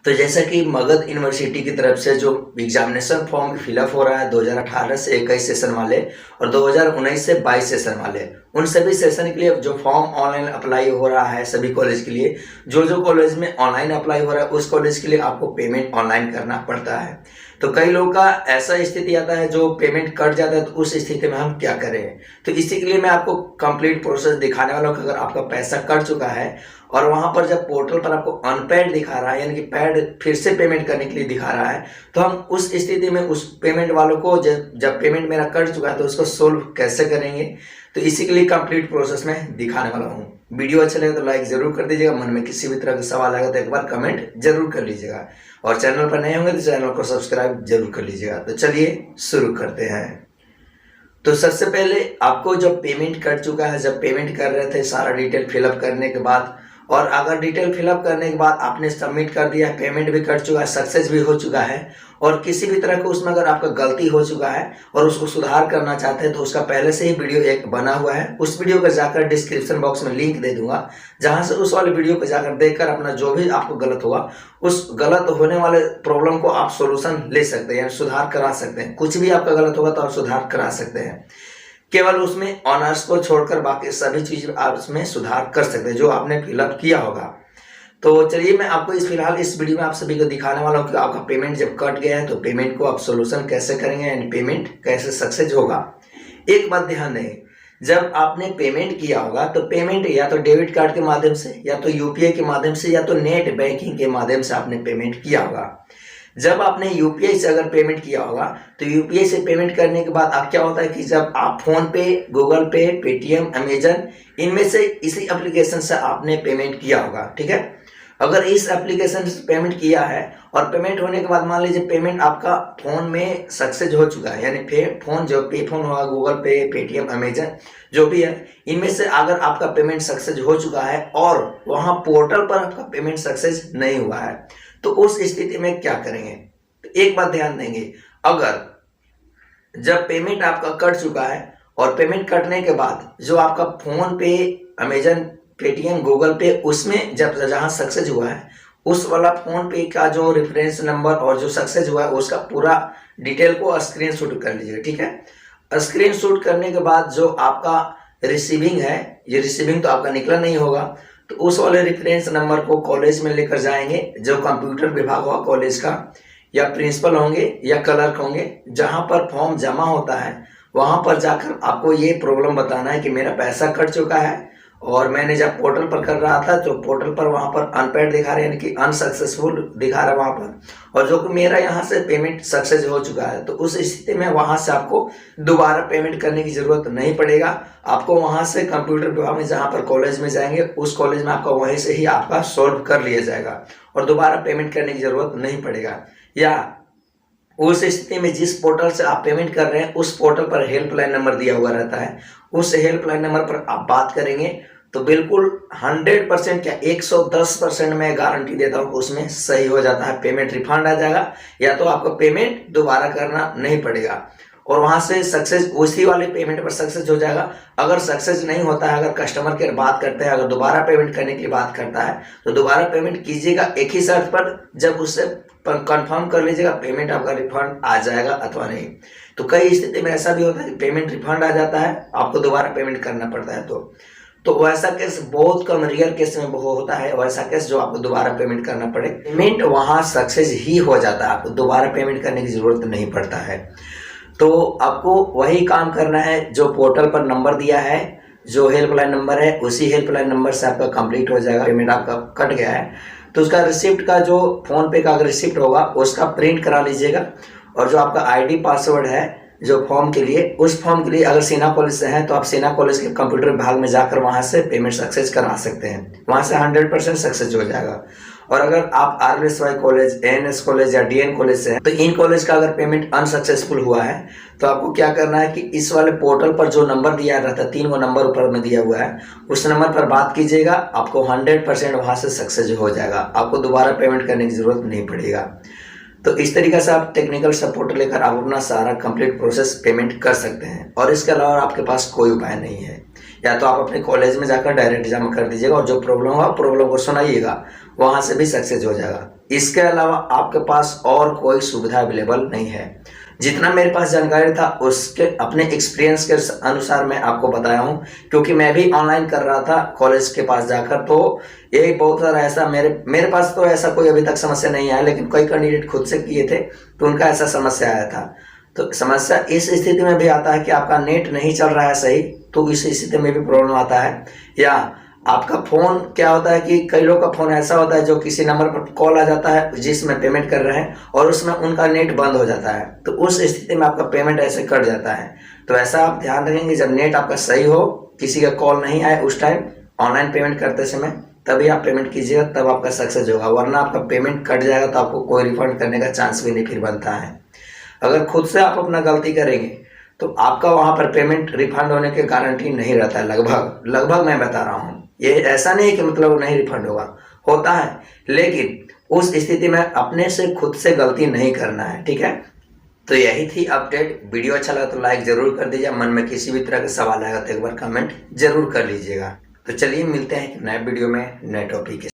तो जैसा कि मगध यूनिवर्सिटी की तरफ से जो एग्जामिनेशन फॉर्म फिलअप हो रहा है 2018 से 21 सेशन वाले और 2019 से 22 सेशन वाले, उन सभी सेशन के लिए जो फॉर्म ऑनलाइन अप्लाई हो रहा है सभी कॉलेज के लिए, जो कॉलेज में ऑनलाइन अप्लाई हो रहा है उस कॉलेज के लिए आपको पेमेंट ऑनलाइन करना पड़ता है। तो कई लोग का ऐसा स्थिति आता है जो पेमेंट कट जाता है, तो उस स्थिति में हम क्या करें। तो इसी के लिए मैं आपको कंप्लीट प्रोसेस दिखाने वाला हूँ कि अगर आपका पैसा कट चुका है और वहां पर जब पोर्टल पर आपको अनपेड दिखा रहा है, यानी कि पैड फिर से पेमेंट करने के लिए दिखा रहा है, तो हम उस स्थिति में उस पेमेंट वालों को जब पेमेंट मेरा कट चुका है तो उसको सोल्व कैसे करेंगे, तो इसी के लिए कंप्लीट प्रोसेस में दिखाने वाला हूँ। वीडियो अच्छा लगे तो लाइक जरूर कर दीजिएगा, मन में किसी भी तरह का सवाल आएगा तो एक बार कमेंट जरूर कर लीजिएगा, और चैनल पर नए होंगे तो चैनल को सब्सक्राइब जरूर कर लीजिएगा। तो चलिए शुरू करते हैं। तो सबसे पहले आपको जब पेमेंट कट चुका है, जब पेमेंट कर रहे थे सारा डिटेल फिलअप करने के बाद, और अगर डिटेल फिलअप करने के बाद आपने सबमिट कर दिया है, पेमेंट भी कट चुका है, सक्सेस भी हो चुका है, और किसी भी तरह का उसमें अगर आपका गलती हो चुका है और उसको सुधार करना चाहते हैं तो उसका पहले से ही वीडियो एक बना हुआ है, उस वीडियो को जाकर डिस्क्रिप्शन बॉक्स में लिंक दे दूंगा, जहां से उस वाले वीडियो को जाकर देखकर अपना जो भी आपको गलत हुआ उस गलत होने वाले प्रॉब्लम को आप सोल्यूशन ले सकते हैं, यानी सुधार करा सकते हैं। कुछ भी आपका गलत होगा तो आप सुधार करा सकते हैं, केवल उसमें ऑनर्स को छोड़कर बाकी सभी चीज आप उसमें सुधार कर सकते हैं जो आपने फिलअप किया होगा। तो चलिए मैं आपको फिलहाल इस वीडियो में आप सभी को दिखाने वाला हूँ कि आपका पेमेंट जब कट गया है तो पेमेंट को आप सोल्यूशन कैसे करेंगे, यानी पेमेंट कैसे सक्सेस होगा। एक बात ध्यान दें, जब आपने पेमेंट किया होगा तो पेमेंट या तो डेबिट कार्ड के माध्यम से, या तो यूपीआई के माध्यम से, या तो नेट बैंकिंग के माध्यम से आपने पेमेंट किया होगा। जब आपने यूपीआई से अगर पेमेंट किया होगा तो यूपीआई से पेमेंट करने के बाद आप क्या होता है कि जब आप फोन पे, गूगल पे, पेटीएम, अमेजन, इनमें से इसी एप्लीकेशन से आपने पेमेंट किया होगा, ठीक है। अगर इस एप्लीकेशन से पेमेंट किया है और पेमेंट होने के बाद मान लीजिए पेमेंट आपका फोन में सक्सेस हो चुका है, यानी फोन जो पे फोन होगा, गूगल पे, पेटीएम, अमेजन जो भी है, इनमें से अगर आपका पेमेंट सक्सेस हो चुका है और वहां पोर्टल पर आपका पेमेंट सक्सेस नहीं हुआ है, तो उस स्थिति में क्या करेंगे। तो एक बात ध्यान देंगे, अगर जब पेमेंट आपका कट चुका है और पेमेंट कटने के बाद जो आपका फोन पे, अमेजन, पेटीएम, गूगल पे, उसमें जब जहां सक्सेस हुआ है उस वाला फोन पे का जो रेफरेंस नंबर और जो सक्सेस हुआ है उसका पूरा डिटेल को स्क्रीनशॉट कर लीजिए, ठीक है। स्क्रीनशॉट करने के बाद जो आपका रिसीविंग है, ये रिसीविंग तो आपका निकला नहीं होगा, तो उस वाले रेफरेंस नंबर को कॉलेज में लेकर जाएंगे, जो कंप्यूटर विभाग होगा कॉलेज का, या प्रिंसिपल होंगे या क्लर्क होंगे, जहां पर फॉर्म जमा होता है वहां पर जाकर आपको ये प्रॉब्लम बताना है कि मेरा पैसा कट चुका है और मैंने जब पोर्टल पर कर रहा था तो पोर्टल पर वहां पर अनपेड दिखा रहा है, यानी कि अनसक्सेसफुल दिखा रहा है वहां पर, और जो कि मेरा यहाँ से पेमेंट सक्सेस हो चुका है। तो उस स्थिति में वहां से आपको दोबारा पेमेंट करने की जरूरत नहीं पड़ेगा। आपको वहां से कंप्यूटर विभाग में जहां पर कॉलेज में जाएंगे उस कॉलेज में आपका वहीं से ही आपका सॉल्व कर लिया जाएगा और दोबारा पेमेंट करने की जरूरत नहीं पड़ेगा। या उस स्थिति में जिस पोर्टल से आप पेमेंट कर रहे हैं उस पोर्टल पर हेल्पलाइन नंबर दिया हुआ रहता है, उस हेल्पलाइन नंबर पर आप बात करेंगे तो बिल्कुल 100% क्या 110% मैं गारंटी देता हूँ उसमें सही हो जाता है, पेमेंट रिफंड आ जाएगा, या तो आपको पेमेंट दोबारा करना नहीं पड़ेगा और वहां से सक्सेस उसी वाले पेमेंट पर सक्सेस हो जाएगा। अगर सक्सेस नहीं होता है, अगर कस्टमर केयर बात करते हैं, अगर दोबारा पेमेंट करने के लिए बात करता है तो दोबारा पेमेंट कीजिएगा एक ही शर्त पर, जब उससे कंफर्म कर लीजिएगा पेमेंट आपका रिफंड आ जाएगा अथवा नहीं। तो कई स्थिति में ऐसा भी होता है कि पेमेंट रिफंड आ जाता है, आपको दोबारा पेमेंट करना पड़ता है। तो वैसा केस बहुत कम, रेयर केस में वो होता है वैसा केस जो आपको दोबारा पेमेंट करना पड़े, पेमेंट वहां सक्सेस ही हो जाता है, आपको दोबारा पेमेंट करने की जरूरत नहीं पड़ता है। तो आपको वही काम करना है जो पोर्टल पर नंबर दिया है, जो हेल्पलाइन नंबर है उसी हेल्पलाइन नंबर से आपका कंप्लीट हो जाएगा। पेमेंट आपका कट गया है तो उसका रिसिप्ट का जो फोन पे का अगर रिसिप्ट होगा उसका प्रिंट करा लीजिएगा, और जो आपका आईडी पासवर्ड है जो फॉर्म के लिए, उस फॉर्म के लिए अगर सेना कॉलेज से है तो आप सेना कॉलेज के कंप्यूटर विभाग में जाकर वहां से पेमेंट सक्सेस करा सकते हैं, वहां से 100% सक्सेस हो जाएगा। और अगर आप RSY कॉलेज, ANS कॉलेज या DN कॉलेज से हैं तो इन कॉलेज का अगर पेमेंट अनसक्सेसफुल हुआ है तो आपको क्या करना है कि इस वाले पोर्टल पर जो नंबर दिया रहता है, 3 गो नंबर ऊपर में दिया हुआ है, उस नंबर पर बात कीजिएगा, आपको 100% वहां से सक्सेस हो जाएगा, आपको दोबारा पेमेंट करने की जरूरत नहीं पड़ेगा। तो इस तरीके से आप टेक्निकल सपोर्ट लेकर आप अपना सारा कंप्लीट प्रोसेस पेमेंट कर सकते हैं, और इसके अलावा आपके पास कोई उपाय नहीं है। या तो आप अपने कॉलेज में जाकर डायरेक्ट जमा कर दीजिएगा और जो प्रॉब्लम होगा प्रॉब्लम को सुनाइएगा, वहाँ से भी सक्सेस हो जाएगा। इसके अलावा आपके पास और कोई सुविधा अवेलेबल नहीं है। जितना मेरे पास जानकारी था उसके अपने एक्सपीरियंस के अनुसार मैं आपको बताया हूँ, क्योंकि मैं भी ऑनलाइन कर रहा था कॉलेज के पास जाकर। तो ये बहुत सारा ऐसा मेरे पास तो ऐसा कोई अभी तक समस्या नहीं आया, लेकिन कई कैंडिडेट खुद से किए थे तो उनका ऐसा समस्या आया था। तो समस्या इस स्थिति में भी आता है कि आपका नेट नहीं चल रहा है सही, तो इस स्थिति में भी प्रॉब्लम आता है। या आपका फ़ोन क्या होता है कि कई लोग का फ़ोन ऐसा होता है जो किसी नंबर पर कॉल आ जाता है जिसमें पेमेंट कर रहे हैं और उसमें उनका नेट बंद हो जाता है, तो उस स्थिति में आपका पेमेंट ऐसे कट जाता है। तो ऐसा आप ध्यान रखेंगे, जब नेट आपका सही हो, किसी का कॉल नहीं आए, उस टाइम ऑनलाइन पेमेंट करते समय तभी आप पेमेंट कीजिएगा, तब आपका सक्सेस होगा। वरना आपका पेमेंट कट जाएगा तो आपको कोई रिफंड करने का चांस भी नहीं फिर बनता है। अगर खुद से आप अपना गलती करेंगे तो आपका वहाँ पर पेमेंट रिफंड होने के गारंटी नहीं रहता है। लगभग मैं बता रहा हूँ, ये ऐसा नहीं है कि मतलब नहीं रिफंड होता है, लेकिन उस स्थिति में अपने से खुद से गलती नहीं करना है, ठीक है। तो यही थी अपडेट। वीडियो अच्छा लगा तो लाइक जरूर कर दीजिए। मन में किसी भी तरह का सवाल आएगा तो एक बार कमेंट जरूर कर लीजिएगा। तो चलिए मिलते हैं एक नए वीडियो में नए टॉपिक के